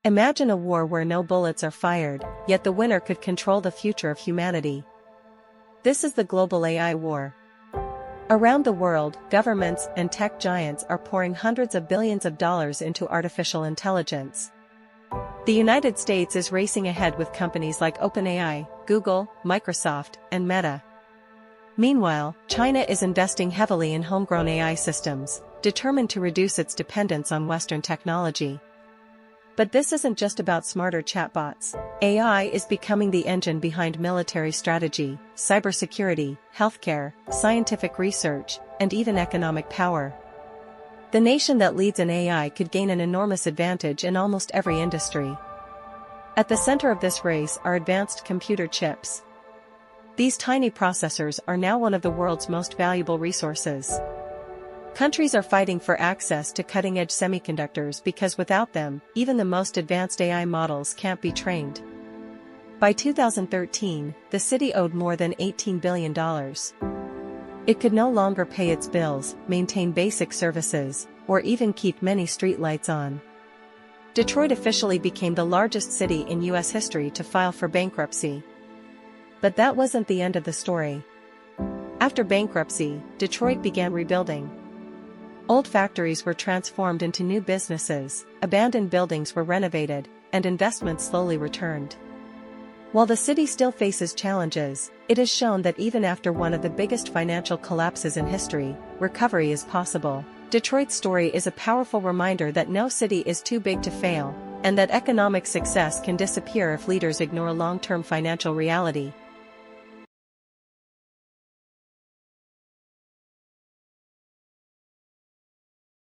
Imagine a war where no bullets are fired, yet the winner could control the future of humanity. This is the global AI war. Around the world, governments and tech giants are pouring hundreds of billions of dollars into artificial intelligence. The United States is racing ahead with companies like OpenAI, Google, Microsoft, and Meta. Meanwhile, China is investing heavily in homegrown AI systems, determined to reduce its dependence on Western technology. But this isn't just about smarter chatbots. AI is becoming the engine behind military strategy, cybersecurity, healthcare, scientific research, and even economic power. The nation that leads in AI could gain an enormous advantage in almost every industry. At the center of this race are advanced computer chips. These tiny processors are now one of the world's most valuable resources. Countries are fighting for access to cutting-edge semiconductors because without them, even the most advanced AI models can't be trained. By 2013, the city owed more than $18 billion. It could no longer pay its bills, maintain basic services, or even keep many streetlights on. Detroit officially became the largest city in U.S. history to file for bankruptcy. But that wasn't the end of the story. After bankruptcy, Detroit began rebuilding. Old factories were transformed into new businesses, abandoned buildings were renovated, and investments slowly returned. While the city still faces challenges, it has shown that even after one of the biggest financial collapses in history, recovery is possible. Detroit's story is a powerful reminder that no city is too big to fail, and that economic success can disappear if leaders ignore long-term financial reality.